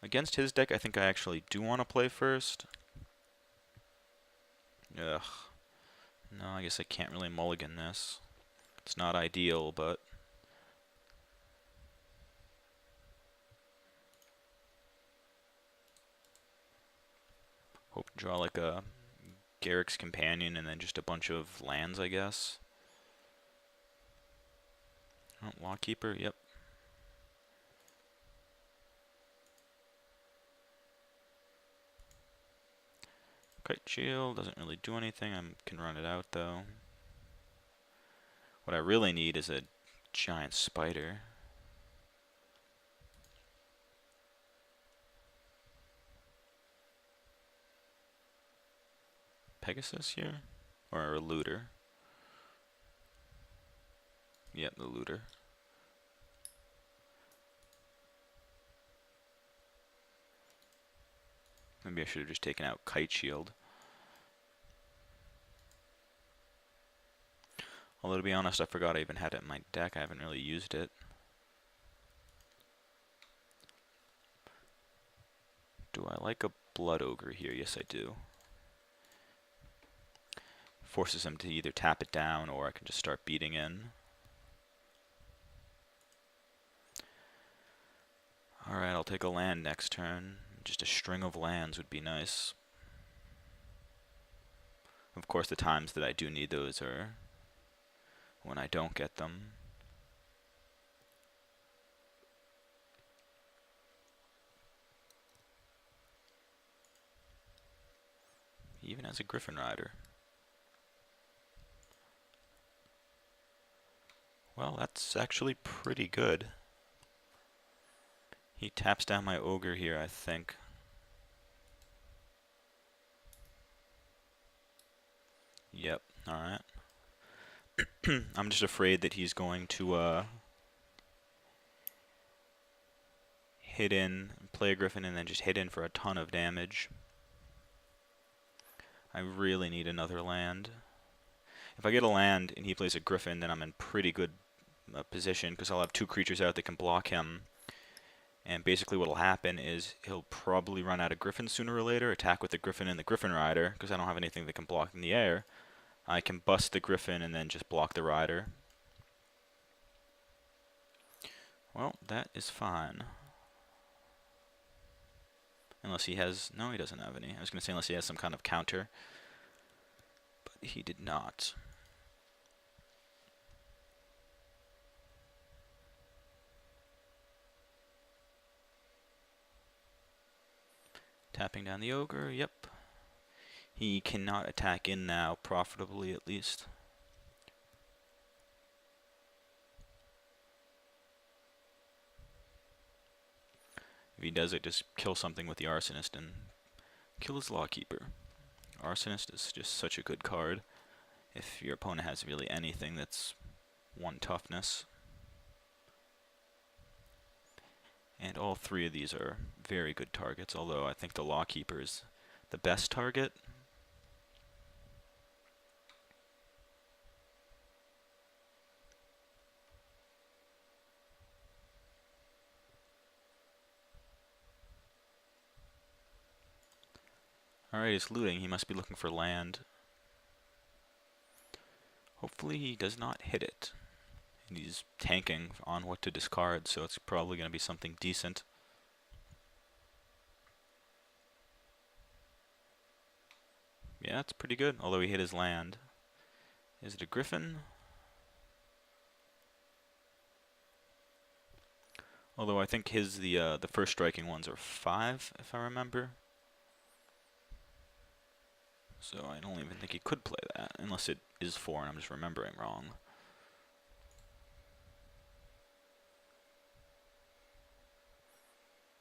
Against his deck, I think I actually do want to play first. Ugh. No, I guess I can't really mulligan this. It's not ideal, but... Hope to draw like a Garrick's Companion and then just a bunch of lands, I guess. Oh, Lawkeeper, yep. Kite Shield doesn't really do anything. I can run it out though. What I really need is a giant spider. Pegasus here? Or a looter? Yep, the looter. Maybe I should have just taken out Kite Shield. Although, to be honest, I forgot I even had it in my deck. I haven't really used it. Do I like a Blood Ogre here? Yes, I do. Forces him to either tap it down or I can just start beating in. Alright, I'll take a land next turn. Just a string of lands would be nice. Of course, the times that I do need those are when I don't get them. Even as a Griffin Rider. Well, that's actually pretty good. He taps down my Ogre here, I think. Yep, alright. I'm just afraid that he's going to hit in, play a Griffin, and then just hit in for a ton of damage. I really need another land. If I get a land and he plays a Griffin, then I'm in pretty good position because I'll have two creatures out that can block him. And basically what will happen is he'll probably run out of Griffin sooner or later, attack with the Griffin and the Griffin Rider, because I don't have anything that can block in the air. I can bust the Griffin and then just block the Rider. Well, that is fine. Unless he has... No, he doesn't have any. I was going to say unless he has some kind of counter. But he did not. Tapping down the Ogre, yep. He cannot attack in now, profitably at least. If he does it, just kill something with the Arsonist and kill his Lawkeeper. Arsonist is just such a good card if your opponent has really anything that's 1 toughness. And all three of these are very good targets, although I think the Lawkeeper is the best target. Alright, he's looting. He must be looking for land. Hopefully he does not hit it. And he's tanking on what to discard, so it's probably going to be something decent. Yeah, it's pretty good, although he hit his land. Is it a Griffin? Although I think his the first striking ones are 5, if I remember. So I don't even think he could play that, unless it is 4 and I'm just remembering wrong.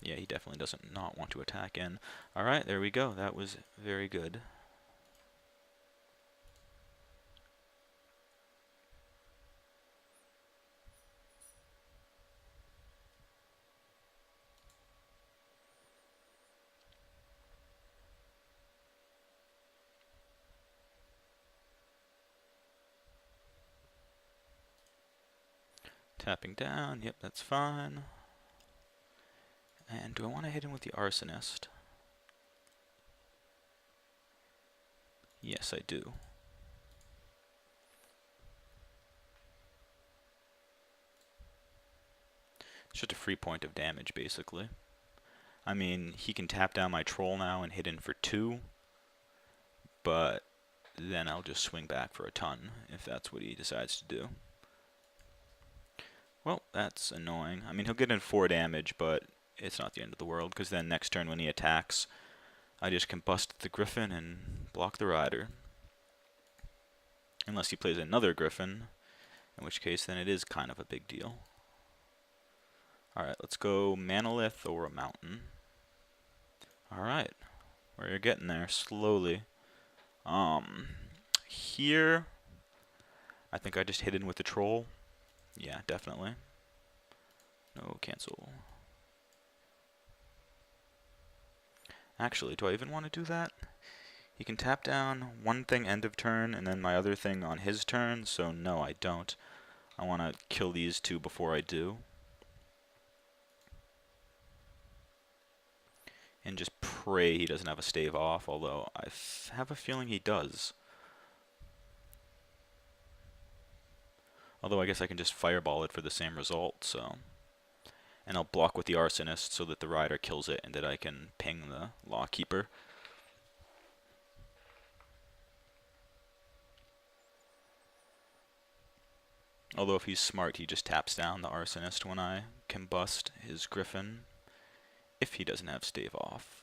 Yeah, he definitely doesn't not want to attack in. Alright, there we go. That was very good. Tapping down, yep, that's fine. And do I want to hit him with the Arsonist? Yes, I do. It's just a free point of damage, basically. I mean, he can tap down my troll now and hit in for 2, but then I'll just swing back for a ton, if that's what he decides to do. Well, that's annoying. I mean, he'll get in 4 damage, but it's not the end of the world, because then next turn when he attacks, I just combust the Griffin and block the Rider. Unless he plays another Griffin, in which case then it is kind of a big deal. Alright, let's go Manolith or a Mountain. Alright, we're getting there slowly. Here, I think I just hit in with the Troll. Yeah, definitely. No, cancel. Actually, do I even want to do that? He can tap down one thing end of turn and then my other thing on his turn, so no, I don't. I want to kill these 2 before I do. And just pray he doesn't have a stave off, although I have a feeling he does. Although I guess I can just fireball it for the same result, so. And I'll block with the Arsonist so that the Rider kills it and that I can ping the Lawkeeper. Although if he's smart, he just taps down the Arsonist when I combust his Griffin, if he doesn't have stave off.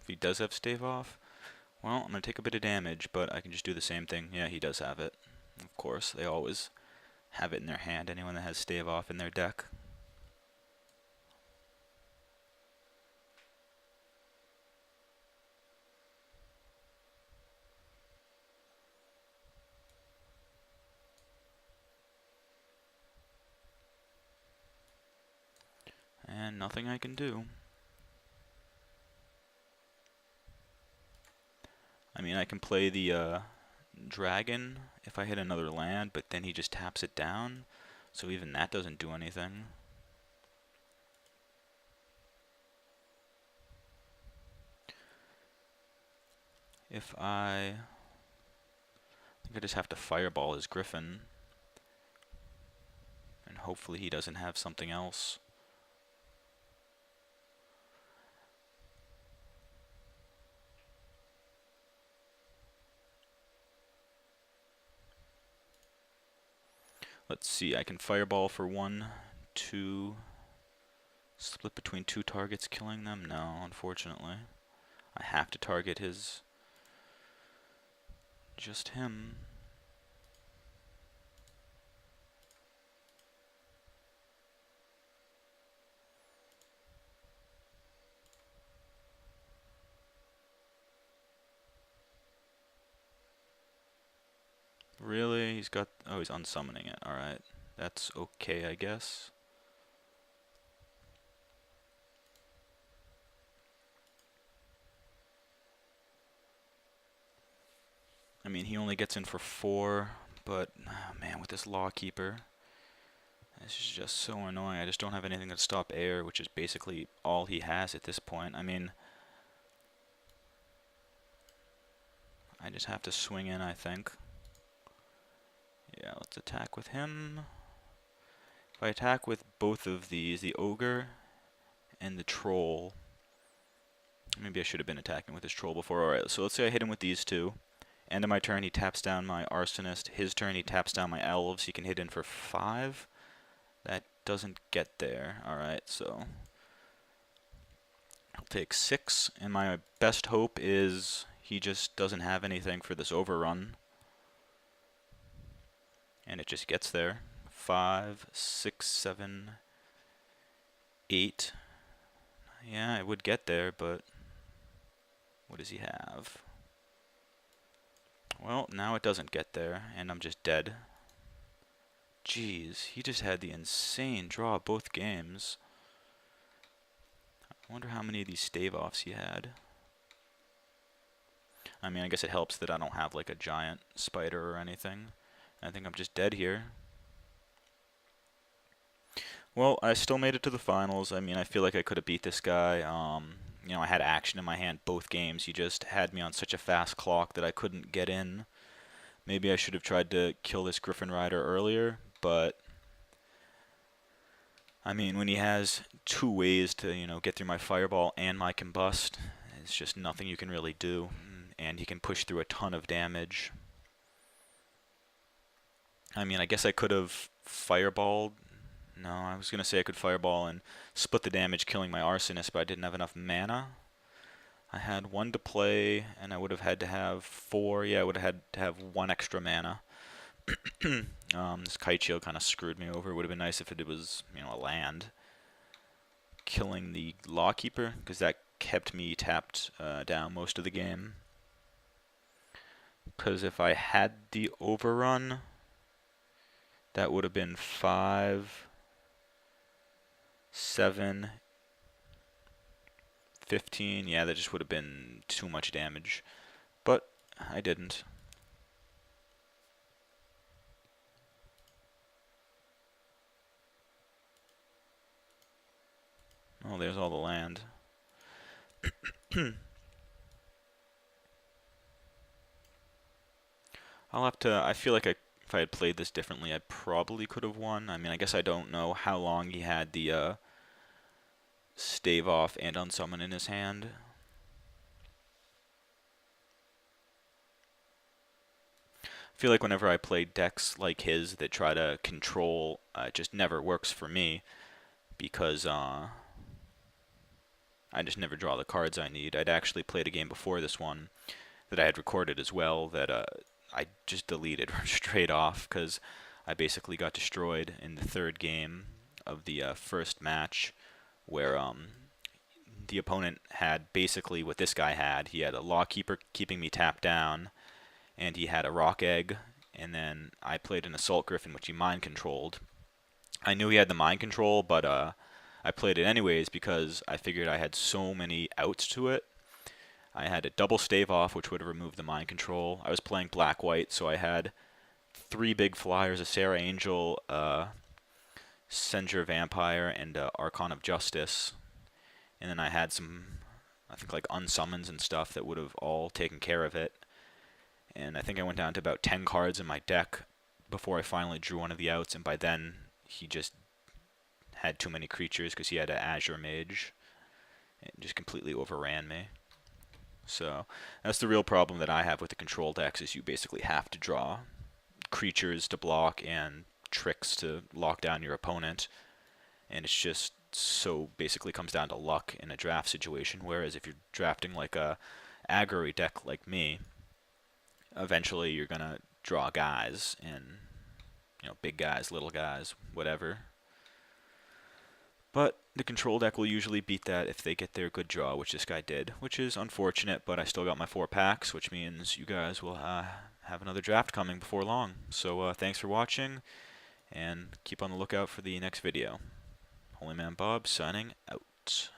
If he does have stave off, well, I'm going to take a bit of damage, but I can just do the same thing. Yeah, he does have it. Of course, they always have it in their hand, anyone that has stave off in their deck. And nothing I can do. I mean, I can play the dragon if I hit another land, but then he just taps it down, so even that doesn't do anything. If I think I just have to fireball his Griffin, and hopefully he doesn't have something else. Let's see, I can fireball for 1, 2, split between 2 targets, killing them? No, unfortunately. I have to target just him. Really? He's got... oh, he's unsummoning it. Alright. That's okay, I guess. I mean, he only gets in for 4, but, oh man, with this Lawkeeper, this is just so annoying. I just don't have anything to stop air, which is basically all he has at this point. I mean, I just have to swing in, I think. Yeah, let's attack with him. If I attack with both of these, the Ogre and the Troll, maybe I should have been attacking with his Troll before. Alright, so let's say I hit him with these 2. End of my turn, he taps down my Arsonist. His turn, he taps down my Elves. He can hit in for 5. That doesn't get there. Alright, so I'll take 6. And my best hope is he just doesn't have anything for this overrun. And it just gets there. 5, 6, 7, 8. Yeah, it would get there, but what does he have? Well, now it doesn't get there, and I'm just dead. Jeez, he just had the insane draw both games. I wonder how many of these stave-offs he had. I mean, I guess it helps that I don't have like a giant spider or anything. I think I'm just dead here. Well, I still made it to the finals. I mean, I feel like I could have beat this guy. You know, I had action in my hand both games. He just had me on such a fast clock that I couldn't get in. Maybe I should have tried to kill this Griffin Rider earlier, but I mean, when he has two ways to, you know, get through my fireball and my combust, it's just nothing you can really do. And he can push through a ton of damage. I mean, I guess I could have fireballed. No, I was going to say I could fireball and split the damage killing my arsonist, but I didn't have enough mana. I had one to play, and I would have had to have 4. Yeah, I would have had to have 1 extra mana. This kite shield kind of screwed me over. It would have been nice if it was, you know, a land. Killing the Lawkeeper, because that kept me tapped down most of the game. Because if I had the overrun, that would have been 5, 7, 15. Yeah, that just would have been too much damage. But I didn't. Oh, there's all the land. I'll have to, I feel like if I had played this differently, I probably could have won. I mean, I guess I don't know how long he had the stave off and unsummon in his hand. I feel like whenever I play decks like his that try to control, it just never works for me because I just never draw the cards I need. I'd actually played a game before this one that I had recorded as well that I just deleted straight off because I basically got destroyed in the 3rd game of the first match where the opponent had basically what this guy had. He had a Lawkeeper keeping me tapped down, and he had a Rock Egg, and then I played an Assault Griffin, which he mind controlled. I knew he had the mind control, but I played it anyways because I figured I had so many outs to it. I had a double stave off, which would have removed the mind control. I was playing black-white, so I had 3 big flyers, a Sarah Angel, Senger Vampire, and Archon of Justice. And then I had some, I think like unsummons and stuff that would have all taken care of it. And I think I went down to about 10 cards in my deck before I finally drew one of the outs, and by then he just had too many creatures because he had an Azure Mage and just completely overran me. So that's the real problem that I have with the control decks is you basically have to draw creatures to block and tricks to lock down your opponent, and it's just so basically comes down to luck in a draft situation, whereas if you're drafting like a aggro deck like me, eventually you're gonna draw guys, and you know, big guys, little guys, whatever. But the control deck will usually beat that if they get their good draw, which this guy did, which is unfortunate, but I still got my 4 packs, which means you guys will have another draft coming before long. So thanks for watching, and keep on the lookout for the next video. Holy Man Bob signing out.